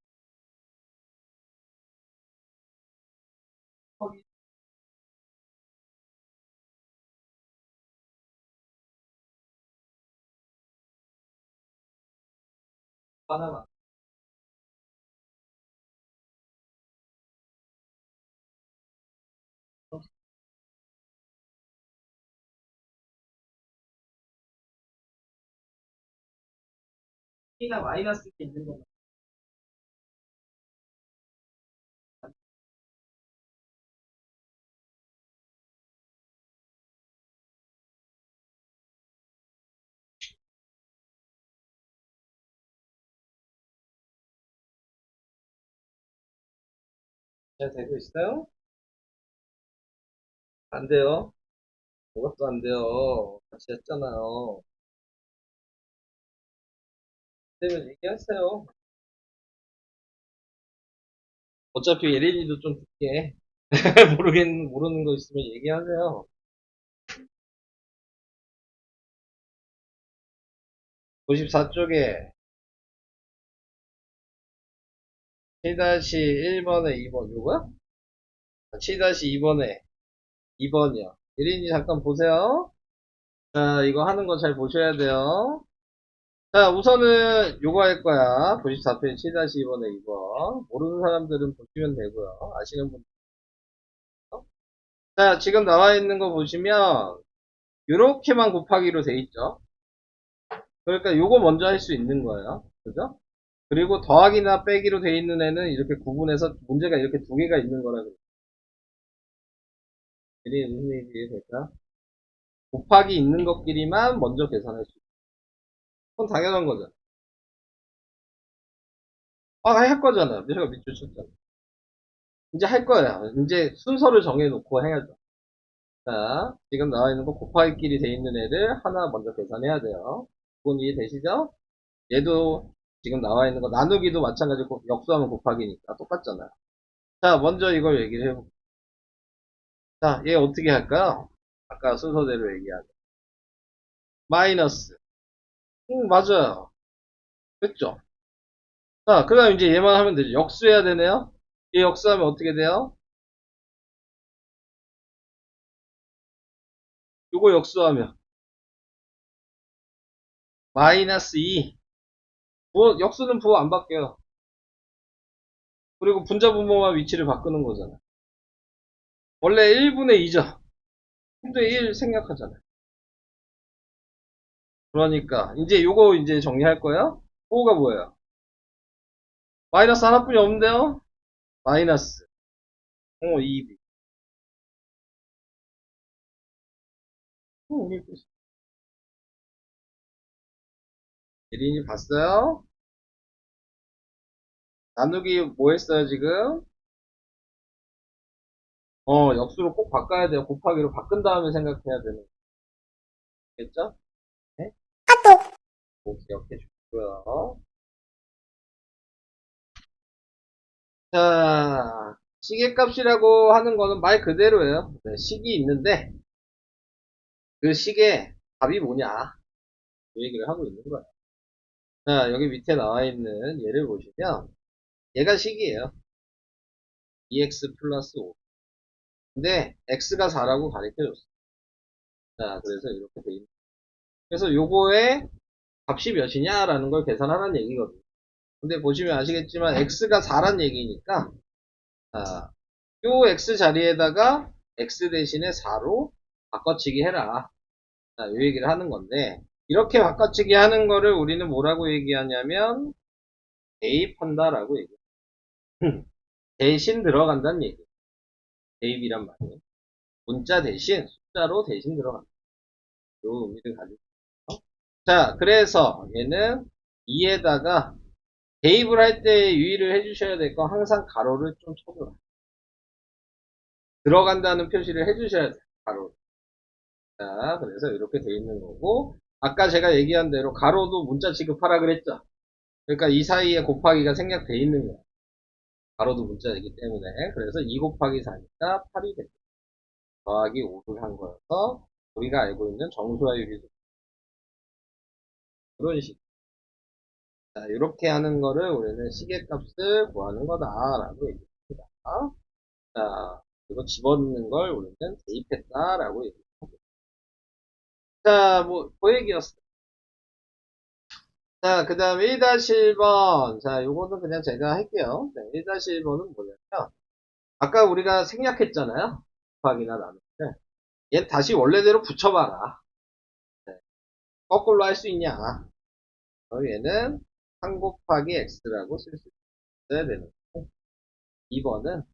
곱하기 하나만 T나 마이너스 게 있는 거만 잘 되고 있어요? 안 돼요. 그것도 안 돼요. 같이 했잖아요. 되면 얘기하세요. 어차피 예린이도 좀 듣게 모르는 거 있으면 얘기하세요. 94쪽에 7-1번에 2번 요거야? 7-2번에 2번이요. 예린이 잠깐 보세요. 자, 이거 하는 거 잘 보셔야 돼요. 자, 우선은 요거 할 거야. 94페이지 7-2번에 2번. 모르는 사람들은 보시면 되고요. 아시는 분들. 자, 지금 나와 있는 거 보시면 요렇게만 곱하기로 돼 있죠. 그러니까 요거 먼저 할 수 있는 거예요. 그죠? 그리고 더하기나 빼기로 돼 있는 애는 이렇게 구분해서 문제가 이렇게 두 개가 있는 거라 그래요. 이게 무슨 얘기 될까? 곱하기 있는 것끼리만 먼저 계산할 수 있어요. 그건 당연한 거죠. 아, 할 거잖아. 제가 밑줄 쳤잖아. 이제 할 거야. 이제 순서를 정해놓고 해야죠. 자, 지금 나와 있는 거 곱하기끼리 돼 있는 애를 하나 먼저 계산해야 돼요. 그건 이해되시죠? 얘도 지금 나와 있는 거 나누기도 마찬가지고 역수하면 곱하기니까 똑같잖아요. 자, 먼저 이걸 얘기를 해볼게요. 자, 얘 어떻게 할까요? 아까 순서대로 얘기하죠. 마이너스. 맞아요. 그랬죠? 자, 그 다음 이제 얘만 하면 되죠. 역수해야 되네요? 얘 역수하면 어떻게 돼요? 요거 역수하면 마이너스 2. 역수는 부호 안 바뀌어요. 그리고 분자 분모만 위치를 바꾸는 거잖아. 원래 1분의 2죠. 1분의 1 생략하잖아요. 그러니까 이제 요거 이제 정리할 거예요. 부호가 뭐예요? 마이너스 하나뿐이 없는데요? 마이너스 2b. 우리 예린이 봤어요? 나누기 뭐 했어요, 지금? 역수로 꼭 바꿔야 돼요. 곱하기로 바꾼 다음에 생각해야 되는 거겠죠? 네? 꼭 기억해 주고요. 자, 시계값이라고 하는 거는 말 그대로예요. 네, 식이 있는데, 그 식의 답이 뭐냐? 그 얘기를 하고 있는 거예요. 자, 여기 밑에 나와 있는 예를 보시면, 얘가 식이에요. 2x 플러스 5. 근데, x가 4라고 가르쳐줬어. 자, 그래서 이렇게 돼 있는. 그래서 요거의 값이 몇이냐라는 걸 계산하라는 얘기거든요. 근데 보시면 아시겠지만, x가 4란 얘기니까, 자, 요 x 자리에다가 x 대신에 4로 바꿔치기 해라. 자, 요 얘기를 하는 건데, 이렇게 바꿔치기 하는 거를 우리는 뭐라고 얘기하냐면, 대입한다라고 얘기해요. 대신 들어간다는 얘기. 대입이란 말이에요. 문자 대신 숫자로 대신 들어간다. 요 의미를 가지고 있어요. 자, 그래서 얘는 2에다가 대입을 할 때 유의를 해주셔야 될 거 항상 가로를 좀 쳐줘라. 들어간다는 표시를 해주셔야 돼요. 가로. 자, 그래서 이렇게 돼 있는 거고, 아까 제가 얘기한 대로 가로도 문자 취급하라 그랬죠. 그러니까 이 사이에 곱하기가 생략돼 있는 거예요. 가로도 문자이기 때문에. 그래서 2 곱하기 4니까 8이 됐죠. 더하기 5를 한 거여서 우리가 알고 있는 정수와 유리수 그런 식. 자, 이렇게 하는 거를 우리는 시계값을 구하는 거다라고 얘기합니다. 자, 그리고 집어넣는 걸 우리는 대입했다라고 얘기합니다. 자, 뭐 얘기였어? 자, 그 다음 1-1번. 자, 요거는 그냥 제가 할게요. 네, 1-1번은 뭐냐면, 아까 우리가 생략했잖아요. 곱하기나 나누기. 얘 다시 원래대로 붙여봐라. 네, 거꾸로 할 수 있냐? 그럼 얘는 3 곱하기 x라고 쓸 수 있어야 되는 거고, 2번은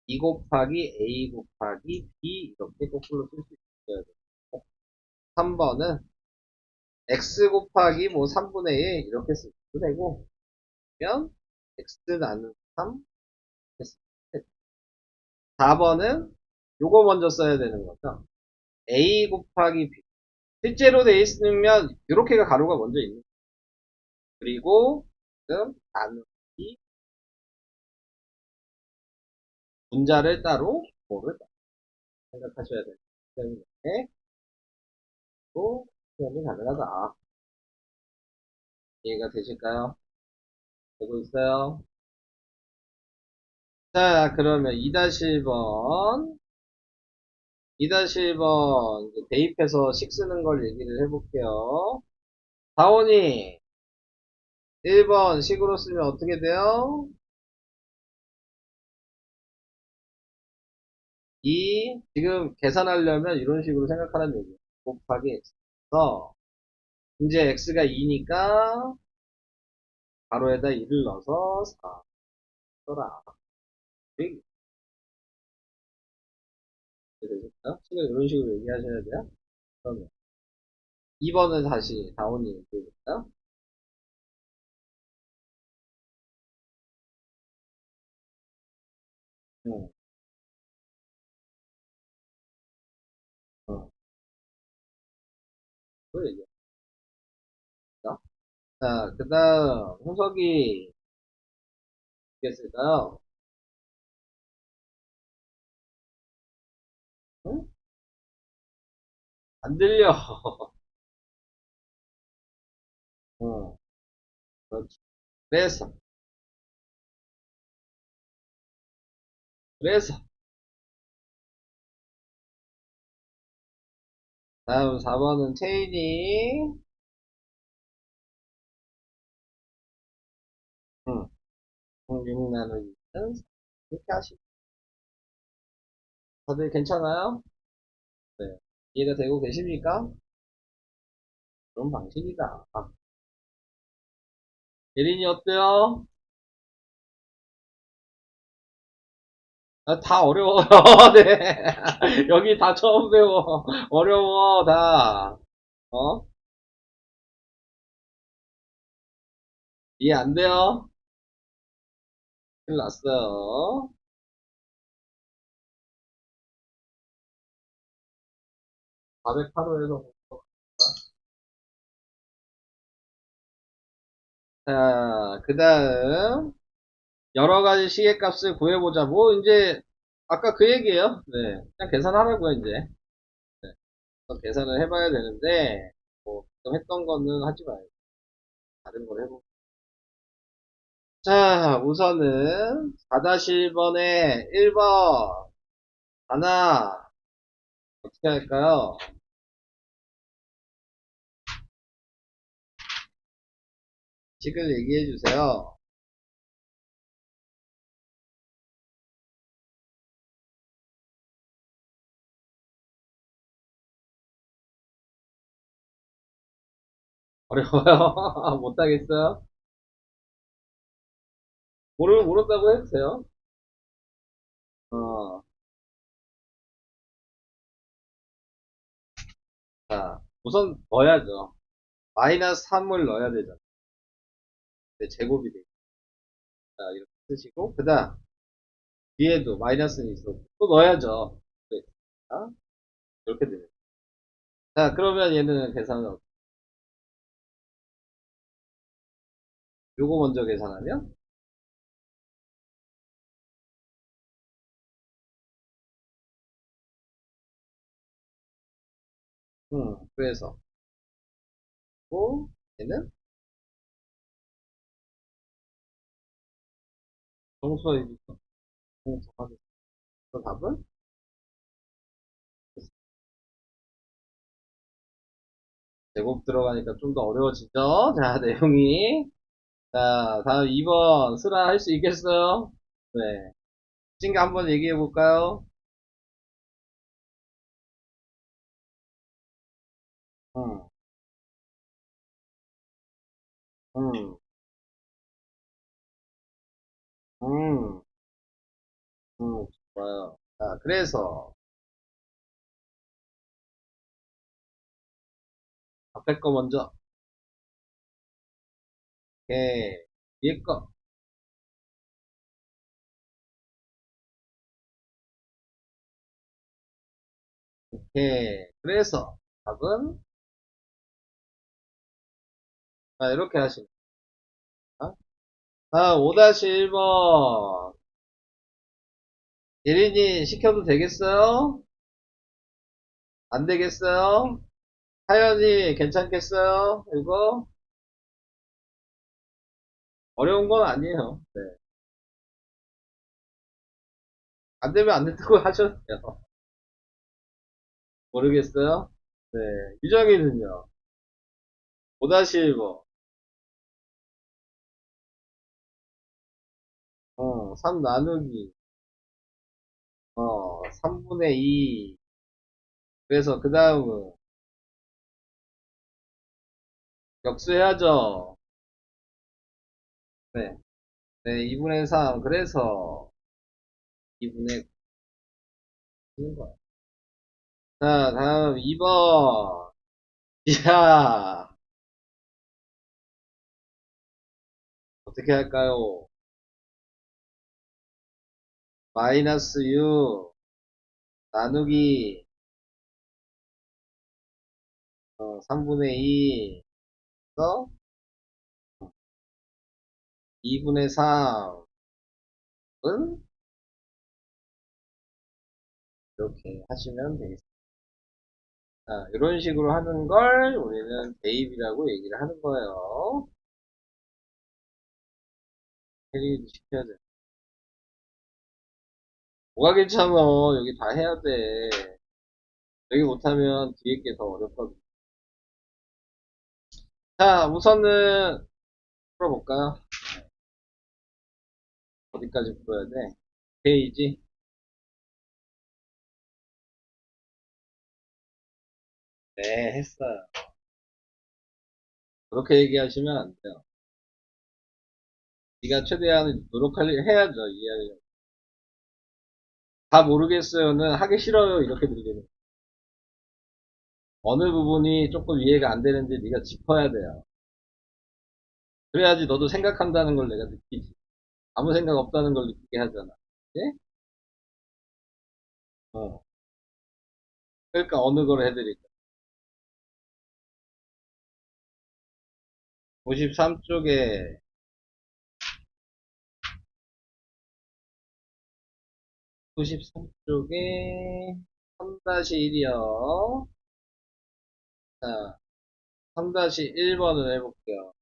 2 곱하기 a 곱하기 b 이렇게 거꾸로 쓸 수 있어야 되고, 3번은 x 곱하기 뭐 3분의 1 이렇게 쓰도 되고, 그러면 x 나누기 3 4번은 요거 먼저 써야 되는 거죠. a 곱하기 b. 실제로 돼 있으면 이렇게가 가로가 먼저 있는 거예요. 그리고 지금 나누기 분자를 따로 뭐를 따로 생각하셔야 되기 때문에 또 표현이 가능하다. 이해가 되실까요? 되고 있어요? 자, 그러면 2-1번 2-1번 대입해서 식 쓰는 걸 얘기를 해볼게요. 다원이 1번 식으로 쓰면 어떻게 돼요? 2 지금 계산하려면 이런 식으로 생각하는 얘기예요. 곱하기 x에서 이제 x가 2니까 가로에다 2를 넣어서 4 써라. 되겠죠? 지금 이런 식으로 얘기하셔야 돼요. 그러면 2번은 다시 다운이 얘기해볼까요? 응. 어, 그걸 얘기합니다. 자, 그 다음, 호석이, 있겠을까요? 응? 안 들려. 어, 그렇지. 그래서, 그래서, 다음 4번은 체인이, 응, 6 나누기는 이렇게 하시고. 다들 괜찮아요? 네. 이해가 되고 계십니까? 그런 방식이다. 예린이 어때요? 아, 다 어려워요. 네. 여기 다 처음 배워. 어려워, 다. 어? 이해 안 돼요? 큰일 났어요. 408호에서 자, 그 다음 여러 가지 시계값을 구해보자. 뭐 이제 아까 그 얘기예요. 네, 그냥 계산하라고요 이제. 네, 그래서 계산을 해봐야 되는데 뭐 지금 했던 거는 하지 말고 다른 걸 해보고. 자, 우선은 4-1번에 1번 하나 어떻게 할까요? 식을 얘기해 주세요. 어려워요? 못하겠어요? 모른다고 해주세요. 어, 자, 우선 넣어야죠. 마이너스 3을 넣어야 되잖아. 네, 제곱이 돼. 자, 이렇게 쓰시고, 그 다음, 뒤에도 마이너스는 있어. 또 넣어야죠. 네. 자, 이렇게 되네. 자, 그러면 얘는 계산은, 요거 먼저 계산하면, 그래서, 또, 얘는, 정수하니까, 정수하겠어. 그 답은, 제곱 들어가니까 좀 더 어려워지죠? 자, 내용이. 자, 다음 2번, 수라 할 수 있겠어요? 네. 친구 한번 얘기해 볼까요? 음, 음, 음, 좋아요. 자, 그래서, 앞에 거 먼저, 오케이. 뒤에 거, 오케이. 그래서, 답은, 자, 이렇게 하시면, 돼. 자, 5-1번. 예린이 시켜도 되겠어요? 안 되겠어요? 하연이 괜찮겠어요? 이거? 어려운 건 아니에요. 네. 안 되면 안 된다고 하셔도 돼요. 모르겠어요? 네. 유정이는요? 5-1번. 3 나누기, 3분의 2. 그래서 그 다음은 역수해야죠. 네. 네, 2분의 3. 그래서 2분의 9인 거야. 자, 다음 2번. 야, 어떻게 할까요? 마이너스 6 나누기 3분의 2. 서 2분의 3은 이렇게 하시면 되겠습니다. 자, 이런 식으로 하는 걸 우리는 대입이라고 얘기를 하는 거예요. 캐리도 시켜야 돼. 뭐가 괜찮어. 여기 다 해야 돼. 여기 못하면 뒤에 게 더 어렵거든. 자, 우선은 풀어볼까요? 어디까지 풀어야 돼? 페이지? 네, 했어요. 그렇게 얘기하시면 안 돼요. 네가 최대한 해야죠. 이해하려고. 다 모르겠어요는 하기 싫어요. 이렇게 들리는. 어느 부분이 조금 이해가 안 되는지 네가 짚어야 돼요. 그래야지 너도 생각한다는 걸 내가 느끼지. 아무 생각 없다는 걸 느끼게 하잖아. 예? 어. 그러니까 어느 걸 해드릴까? 53쪽에 93쪽에 3-1이요. 자, 3-1번을 해볼게요.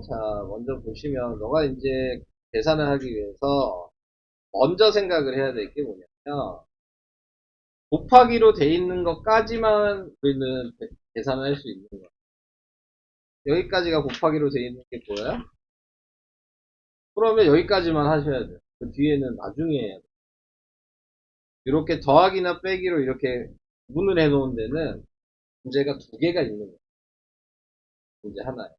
자, 먼저 보시면, 너가 이제 계산을 하기 위해서 먼저 생각을 해야 될 게 뭐냐면, 곱하기로 돼 있는 것까지만 우리는 계산을 할 수 있는 거야. 여기까지가 곱하기로 돼 있는 게 뭐야? 그러면 여기까지만 하셔야 돼요. 그 뒤에는 나중에 해야 돼. 이렇게 더하기나 빼기로 이렇게 구분을 해 놓은 데는 문제가 두 개가 있는 거야. 문제 하나에.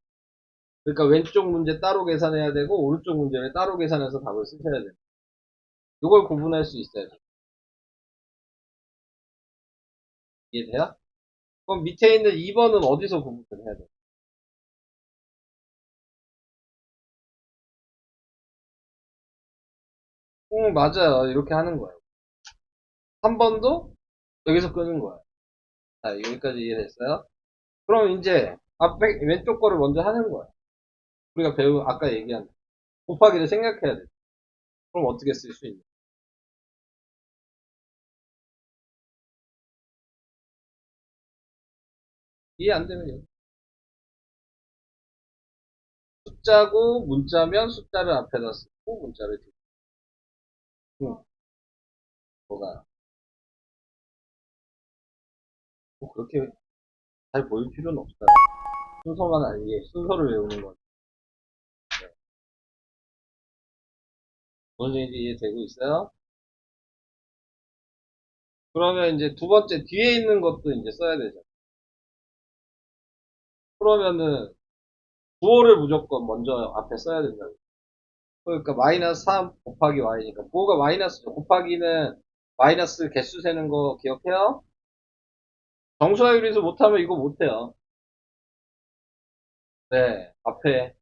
그러니까 왼쪽 문제 따로 계산해야 되고 오른쪽 문제를 따로 계산해서 답을 쓰셔야 돼요. 이걸 구분할 수 있어야 돼요. 이해돼요? 그럼 밑에 있는 2번은 어디서 구분을 해야 돼요? 맞아요. 이렇게 하는 거예요. 3번도 여기서 끄는 거예요. 자, 여기까지 이해됐어요? 그럼 이제 앞에 왼쪽 거를 먼저 하는 거예요. 우리가 아까 얘기한 곱하기를 생각해야 돼. 그럼 어떻게 쓸 수 있냐? 이해 안 되면 여기. 숫자고 문자면 숫자를 앞에다 쓰고 문자를 뒤로. 응, 뭐가 뭐 그렇게 잘 보일 필요는 없어요. 순서만 알게 순서를 외우는 거죠. 어느 정도 이해되고 있어요? 그러면 이제 두 번째 뒤에 있는 것도 이제 써야 되죠. 그러면은 부호를 무조건 먼저 앞에 써야 된다고. 그러니까 마이너스 3 곱하기 y니까 부호가 마이너스죠. 곱하기는 마이너스 개수 세는 거 기억해요? 정수화율에서 못하면 이거 못해요. 네, 앞에.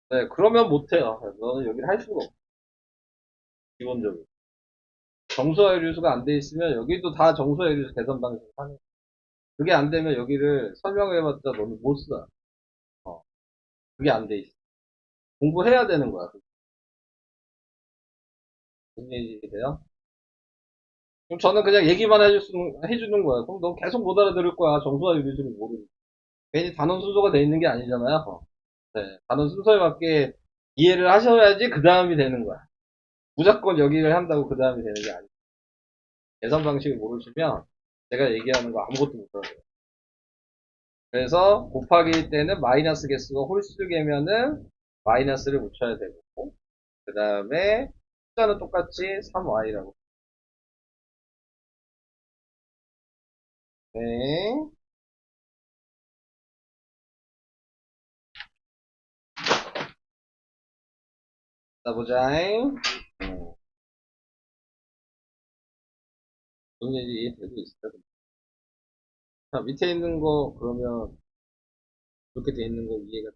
네, 그러면 못해요. 너는 여기를 할 수가 없어. 기본적으로. 정수화율수가 안 돼 있으면 여기도 다 정수화율수 계산 방식 하는 거야. 그게 안 되면 여기를 설명해봤자 너는 못 써. 어, 그게 안 돼 있어. 공부해야 되는 거야. 무슨 얘기 돼요? 그럼 저는 그냥 얘기만 해주는 거야. 그럼 너 계속 못 알아들을 거야. 정수화율수를 모르니까. 괜히 단원 순서가 돼 있는 게 아니잖아요. 네, 단원 순서에 맞게 이해를 하셔야지 그 다음이 되는 거야. 무조건 여기를 한다고 그 다음이 되는 게 아니야. 계산 방식을 모르시면 제가 얘기하는 거 아무것도 못 알아요. 그래서 곱하기일 때는 마이너스 개수가 홀수 개면은 마이너스를 붙여야 되고 그 다음에 숫자는 똑같이 3y라고. 네. 자 보자잉. 무슨 얘기 이해되고 있어요? 자 밑에 있는 거 그러면 이렇게 돼 있는 거 이해가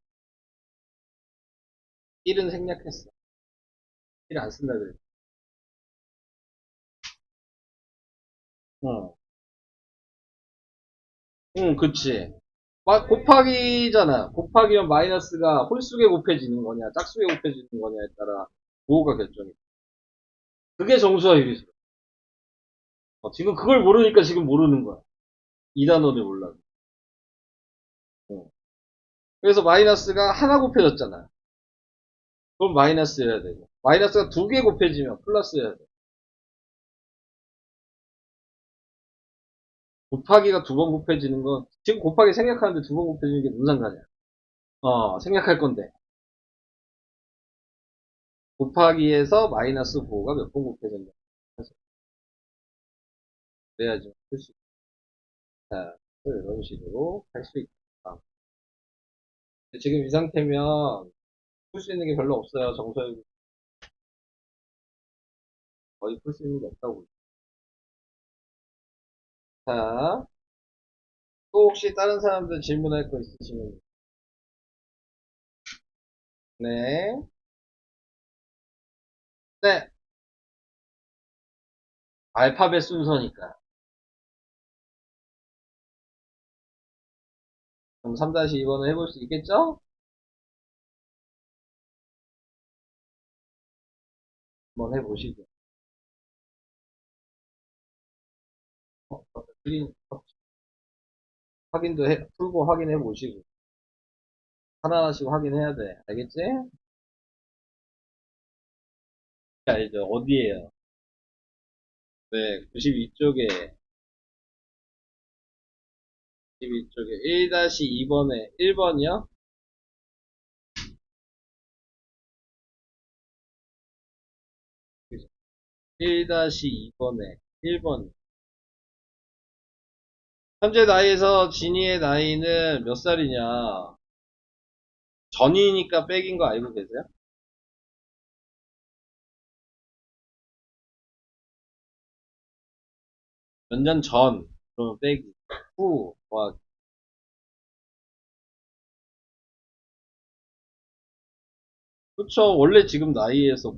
1은 생략했어. 1 안 쓴다 그래. 어. 응, 그치. 곱하기잖아. 곱하기면 마이너스가 홀수게 곱해지는 거냐, 짝수게 곱해지는 거냐에 따라 부호가 결정이 돼. 그게 정수화율이죠. 지금 그걸 모르니까 지금 모르는 거야. 이 단어를 몰라. 어. 그래서 마이너스가 하나 곱해졌잖아. 그럼 마이너스여야 되고. 마이너스가 두 개 곱해지면 플러스여야 돼. 곱하기가 두 번 곱해지는 건, 지금 곱하기 생략하는데 두 번 곱해지는 게 무슨 상관이야? 생략할 건데. 곱하기에서 마이너스 부호가 몇 번 곱해졌냐. 그래야지. 자, 이런 식으로 할 수 있다. 지금 이 상태면 풀 수 있는 게 별로 없어요. 정서율 거의 풀 수 있는 게 없다고. 자, 또 혹시 다른 사람들 질문할 거 있으시면 네. 네. 알파벳 순서니까. 그럼 3-2번을 해볼 수 있겠죠? 한번 해보시죠. 틀린, 확인도 풀고 확인해 보시고. 하나하나씩 확인해야 돼. 알겠지? 알죠? 어디에요? 네, 92쪽에, 92쪽에 1-2번에 1번이요? 1-2번에 1번. 현재 나이에서 진이의 나이는 몇 살이냐? 전이니까 백인 거 알고 계세요? 몇 년 전, 그러면 빼기. 후, 와, 그쵸. 원래 지금 나이에서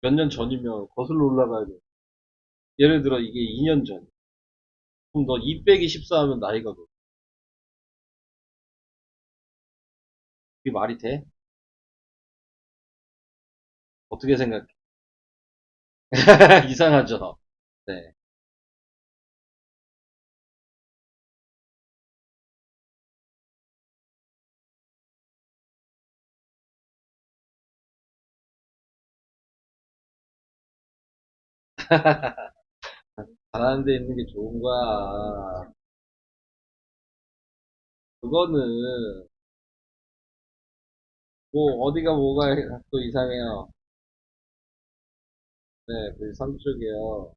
몇 년 전이면 거슬러 올라가야 돼. 예를 들어 이게 2년 전. 그럼 너 2 빼기 14 하면 나이가 뭐? 그게 말이 돼? 어떻게 생각해? 이상하죠? 네. 잘하는 데 있는 게 좋은 거야. 그거는, 뭐, 어디가 뭐가 또 이상해요. 네, 그 3쪽이요.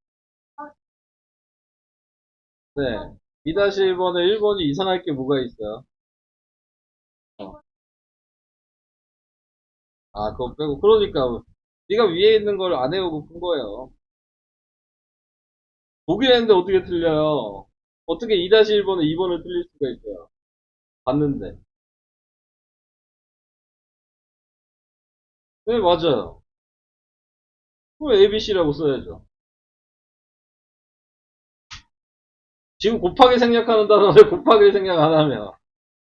네. 2-1번에 1번이 이상할 게 뭐가 있어요? 어. 아, 그거 빼고. 그러니까, 네가 위에 있는 걸 안 외우고 푼 거예요. 보기로 했는데 어떻게 틀려요? 어떻게 2-1번에 2번을 틀릴 수가 있어요? 봤는데. 네, 맞아요. 그럼 ABC라고 써야죠. 지금 곱하기 생략하는 단어를 곱하기를 생략 안 하면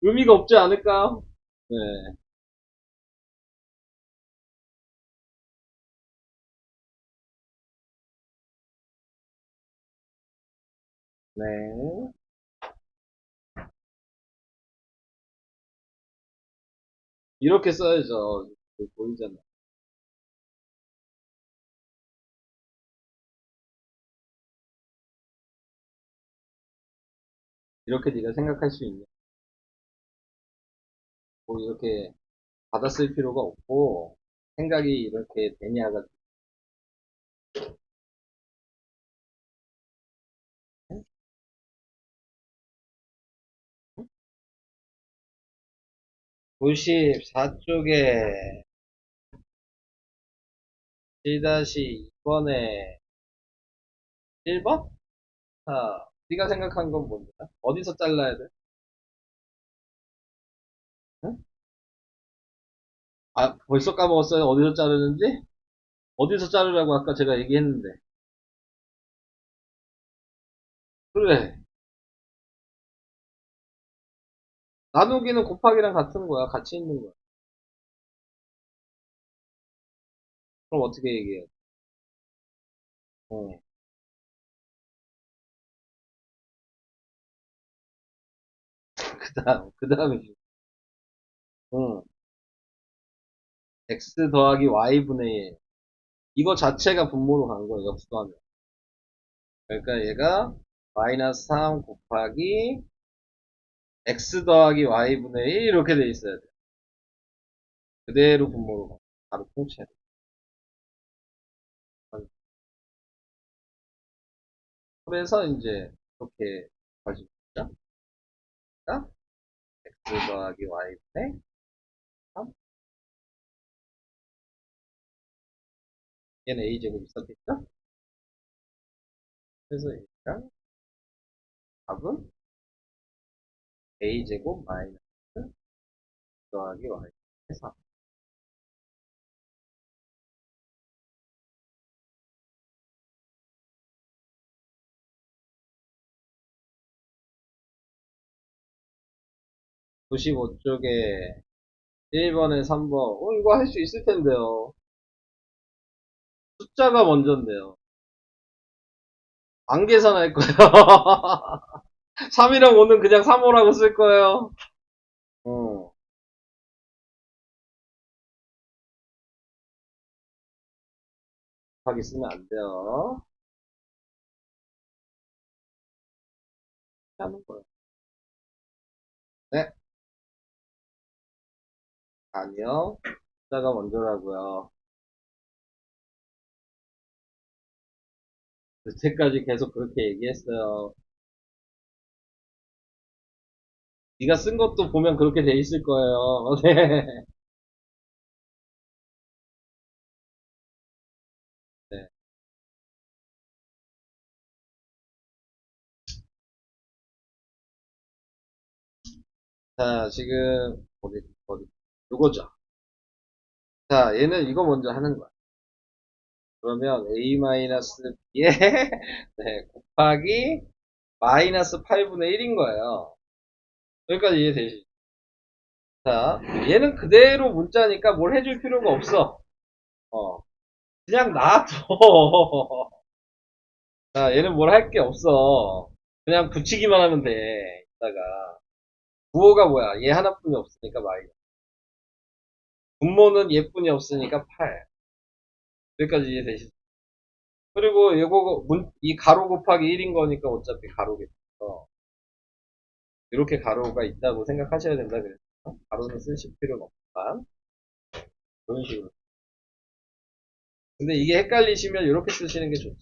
의미가 없지 않을까요? 네. 네. 이렇게 써야죠. 보이잖아. 이렇게 네가 생각할 수 있냐. 뭐 이렇게 받아쓸 필요가 없고 생각이 이렇게 되냐가 94쪽에 1-2번에 1번? 자, 네가 생각한 건 뭔데? 어디서 잘라야 돼? 응? 아, 벌써 까먹었어요. 어디서 자르는지? 어디서 자르라고 아까 제가 얘기했는데. 그래. 나누기는 곱하기랑 같은 거야. 같이 있는 거야. 그럼 어떻게 얘기해요? 어. 그 다음에, 응. x 더하기 y분의 1. 이거 자체가 분모로 간 거예요. 역수하면. 그러니까 얘가 마이너스 3 곱하기 x 더하기 y분의 1 이렇게 돼 있어야 돼. 그대로 분모로 가. 바로 통째로. 그래서 이제 이렇게 가지고 있죠. 그러니까 x 더하기 y분의 3. 얘는 a제곱 있었겠죠? 그래서 일단 답은 a제곱 마이너스 더하기 y분의 3. 95쪽에 1번에 3번. 이거 할 수 있을 텐데요. 숫자가 먼저인데요. 안 계산할 거예요. 3이랑 5는 그냥 3호라고 쓸 거예요. 어. 곱하기 쓰면 안 돼요. 하는 거예요. 네. 아니요. 숫자가 먼저라고요. 여태까지 계속 그렇게 얘기했어요. 네가 쓴 것도 보면 그렇게 돼 있을 거예요. 네. 네. 자, 지금 어디 요거죠. 자, 얘는 이거 먼저 하는 거야. 그러면 a-b에 네, 곱하기 마이너스 8분의 1인 거예요. 여기까지 이해되시죠? 자, 얘는 그대로 문자니까 뭘 해줄 필요가 없어. 어, 그냥 놔둬. 자, 얘는 뭘 할 게 없어. 그냥 붙이기만 하면 돼. 이따가. 부호가 뭐야? 얘 하나뿐이 없으니까 마이너스. 분모는 얘뿐이 없으니까 8. 여기까지 이해되시죠? 그리고 이거 이 가로 곱하기 1인 거니까 어차피 가로겠죠. 이렇게 가로가 있다고 생각하셔야 된다 그랬죠. 가로는 쓰실 필요는 없다. 그런 식으로. 근데 이게 헷갈리시면 이렇게 쓰시는 게 좋죠.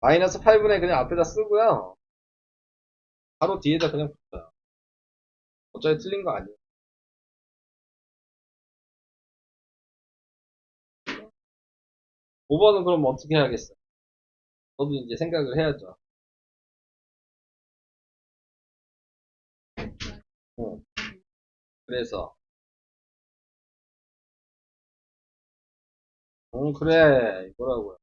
마이너스 8분의 그냥 앞에다 쓰고요. 가로 뒤에다 그냥 붙여요. 어차피 틀린 거 아니에요. 5번은 그럼 어떻게 해야겠어요? 저도 이제 생각을 해야죠. 응. 그래서 그래 이거라고요.